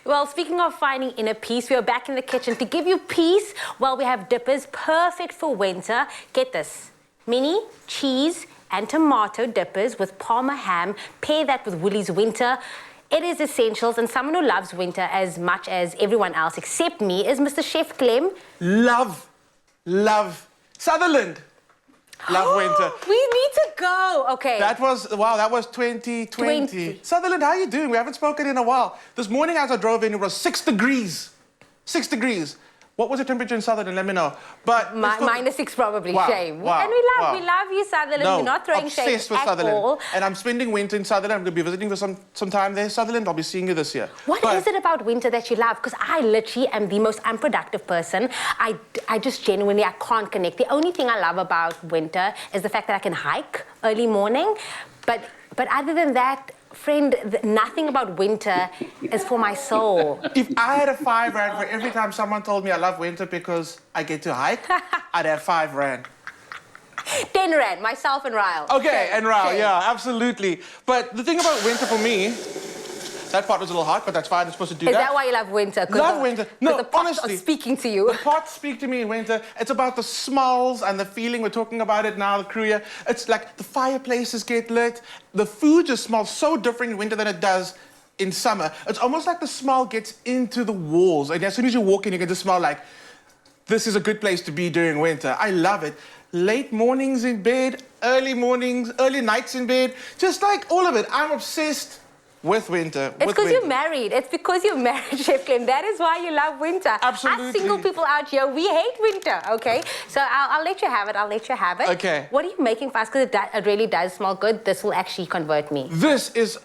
Well, speaking of finding inner peace, we are back in the kitchen to give you peace. Well, we have dippers perfect for winter. Get this, mini, cheese, and tomato dippers with Parma ham. Pair that with Woolies winter. It is essentials, and someone who loves winter as much as everyone else except me is Mr. Chef Clem. Love Sutherland. Love winter. We need to go. Okay. That was 2020. Sutherland, how are you doing? We haven't spoken in a while. This morning as I drove in, it was 6 degrees. 6 degrees. What was the temperature in Sutherland? Let me know. But -6 probably. Wow, shame. wow, And we love you, Sutherland. No, We're not throwing shade obsessed with at Sutherland. all. And I'm spending winter in Sutherland. I'm going to be visiting for some time there. Sutherland, I'll be seeing you this year. What is it about winter that you love? Because I literally am the most unproductive person. I just genuinely, I can't connect. The only thing I love about winter is the fact that I can hike early morning. But other than that, friend, nothing about winter is for my soul. If I had a 5 rand for every time someone told me I love winter because I get to hike, I'd have 5 rand. 10 rand, myself and Ryle. Okay, and Rao, yeah, absolutely. But the thing about winter for me, that part was a little hot, but that's fine. I'm supposed to do that. Is that why you love winter? Love winter. No, the pots honestly. are speaking to you. The pots speak to me in winter. It's about the smells and the feeling. We're talking about it now, the crew here. It's like the fireplaces get lit. The food just smells so different in winter than it does in summer. It's almost like the smell gets into the walls. And as soon as you walk in, you can just smell like, this is a good place to be during winter. I love it. Late mornings in bed, early mornings, early nights in bed, just like all of it. I'm obsessed with winter. It's because you're married. It's because you're married, Chef Clem. That is why you love winter. Absolutely. Us single people out here, we hate winter, okay? So I'll let you have it. I'll let you have it. Okay. What are you making for us? Because it really does smell good. This will actually convert me. This is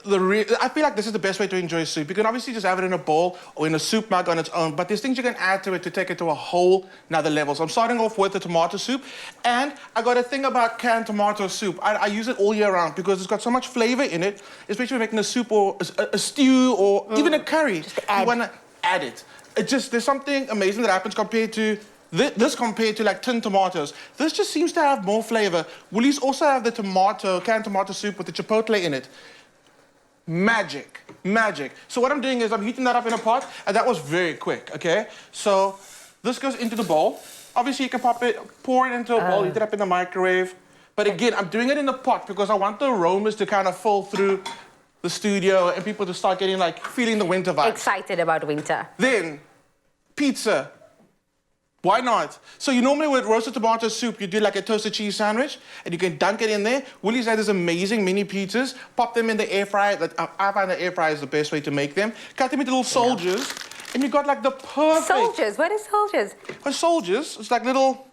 I feel like this is the best way to enjoy soup. You can obviously just have it in a bowl or in a soup mug on its own, but there's things you can add to it to take it to a whole nother level. So I'm starting off with the tomato soup, and I got a thing about canned tomato soup. I use it all year round because it's got so much flavor in it, especially when making a soup or a stew or even a curry. You want to add it. There's something amazing that happens compared to this compared to like tin tomatoes. This just seems to have more flavor. Woolies also have the canned tomato soup with the chipotle in it. Magic. So what I'm doing is I'm heating that up in a pot, and that was very quick, okay? So this goes into the bowl. Obviously you can pour it into a bowl, heat it up in the microwave. But again, I'm doing it in the pot because I want the aromas to kind of fall through the studio and people to start getting like feeling the winter vibe. Excited about winter. Then, pizza. Why not? So you normally with roasted tomato soup, you do like a toasted cheese sandwich and you can dunk it in there. Woolies has these amazing mini pizzas. Pop them in the air fryer. I find the air fryer is the best way to make them. Cut them into little soldiers and you got like the perfect... Soldiers? What is soldiers? Well, soldiers, it's like little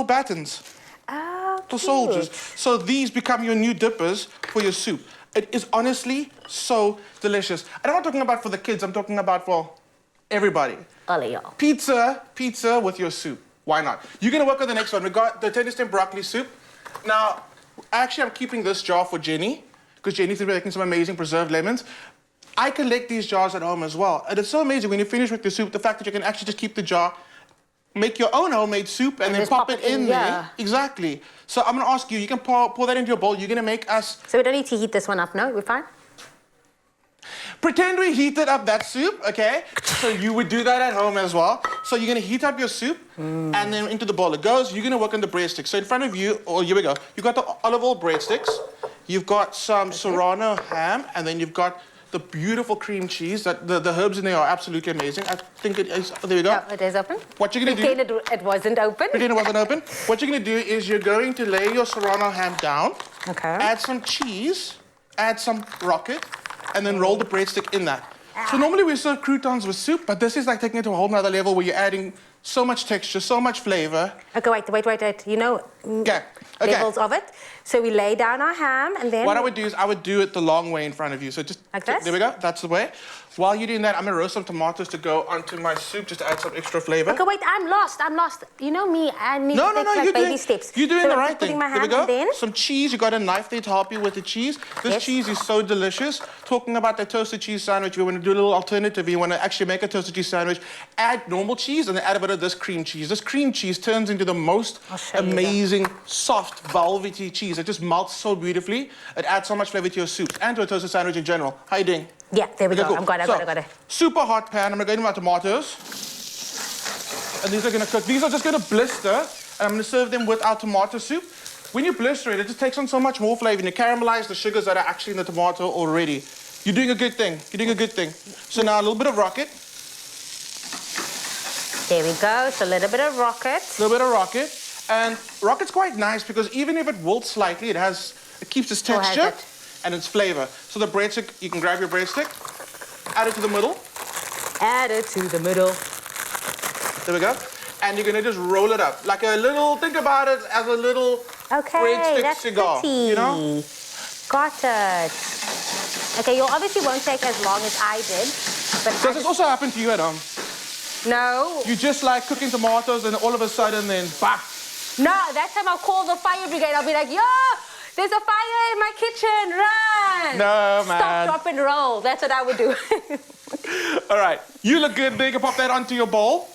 battens. Oh, for soldiers. So these become your new dippers for your soup. It is honestly so delicious. And I'm not talking about for the kids, I'm talking about for everybody. All of y'all. Pizza with your soup. Why not? You're gonna work on the next one. We got the tennis stem broccoli soup. Now, actually I'm keeping this jar for Jenny, because Jenny's gonna be making some amazing preserved lemons. I collect these jars at home as well. And it's so amazing when you finish with your soup, the fact that you can actually just keep the jar, make your own homemade soup and then pop it in there. Exactly. So I'm going to ask you, you can pour that into your bowl. You're going to make us... So we don't need to heat this one up, no? We're fine? Pretend we heated up that soup, okay? So you would do that at home as well. So you're going to heat up your soup and then into the bowl it goes. You're going to work on the breadsticks. So in front of you, here we go. You've got the olive oil breadsticks. You've got some serrano ham and then you've got the beautiful cream cheese. The herbs in there are absolutely amazing. I think it is. There we go. Oh, it is open. What you're going to do... Pretend it wasn't open. Pretend it wasn't open. What you're going to do is you're going to lay your serrano ham down. Okay. Add some cheese. Add some rocket. And then roll the breadstick in that. So normally we serve croutons with soup, but this is like taking it to a whole nother level where you're adding so much texture, so much flavor. Okay, wait. You know levels of it. So we lay down our ham and then... What I would do is I would do it the long way in front of you. So just... Like this? There we go. That's the way. While you're doing that, I'm going to roast some tomatoes to go onto my soup just to add some extra flavor. Okay, wait, I'm lost. You know me, I need to take like baby steps. You're doing the right thing. My There we hand go. then... Some cheese. You got a knife there to help you with the cheese. This cheese is so delicious. Talking about that toasted cheese sandwich, we want to do a little alternative. You want to actually make a toasted cheese sandwich, add normal cheese, and then add a bit of this cream cheese. This cream cheese turns into the most amazing sauce soft, velvety cheese. It just melts so beautifully. It adds so much flavor to your soups and to a toasted sandwich in general. How you doing? Yeah, there we Okay, go. cool. I got it. Super hot pan. I'm going to go in with my tomatoes. And these are going to cook. These are just going to blister. And I'm going to serve them with our tomato soup. When you blister it, it just takes on so much more flavor. And you caramelize the sugars that are actually in the tomato already. You're doing a good thing. You're doing a good thing. So now a little bit of rocket. There we go. So a little bit of rocket. A little bit of rocket. And rocket's quite nice because even if it wilts slightly, it keeps its texture and its flavor. So the breadstick, you can grab your breadstick, add it to the middle. Add it to the middle. There we go. And you're gonna just roll it up. Like a little, think about it as a little breadstick cigar. Pretty. You know? Got it. Okay, you obviously won't take as long as I did. But Does this also happen to you at home? No. You just like cooking tomatoes and all of a sudden then, bah! No, that time I'll call the fire brigade. I'll be like, yo, there's a fire in my kitchen, run! No, man. Stop, drop, and roll. That's what I would do. All right, you look good. There, you can pop that onto your bowl.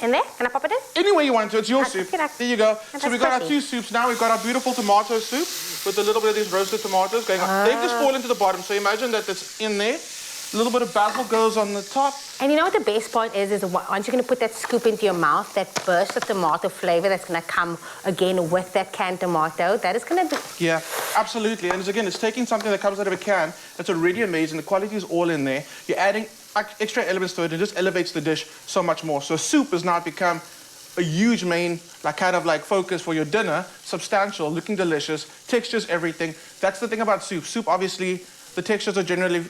In there? Can I pop it in? Any way you want to. It's your soup. There you go. So we've got our two soups now. We've got our beautiful tomato soup with a little bit of these roasted tomatoes going on. They've just fallen to the bottom, so imagine that it's in there. A little bit of basil goes on the top. And you know what the best part is once you're going to put that scoop into your mouth, that burst of tomato flavor that's going to come again with that canned tomato, that is going to be... Yeah, absolutely. And again, it's taking something that comes out of a can that's already amazing. The quality is all in there. You're adding extra elements to it and it just elevates the dish so much more. So soup has now become a huge main, kind of focus for your dinner. Substantial, looking delicious, textures, everything. That's the thing about soup. Soup, obviously, the textures are generally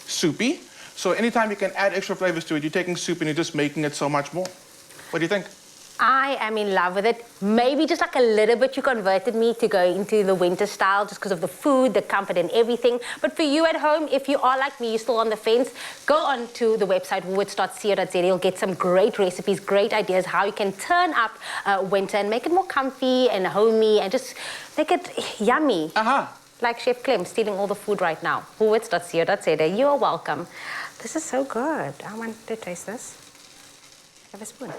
soupy. So anytime you can add extra flavors to it, you're taking soup and you're just making it so much more. What do you think? I am in love with it. Maybe just a little bit you converted me to go into the winter style just because of the food, the comfort and everything. But for you at home, if you are like me, you're still on the fence, go on to the website woolworths.co.za. You'll get some great recipes, great ideas how you can turn up winter and make it more comfy and homey and just make it yummy. Like Chef Clem stealing all the food right now. woolworths.co.za. You are welcome. This is so good. I want to taste this. Have a spoon.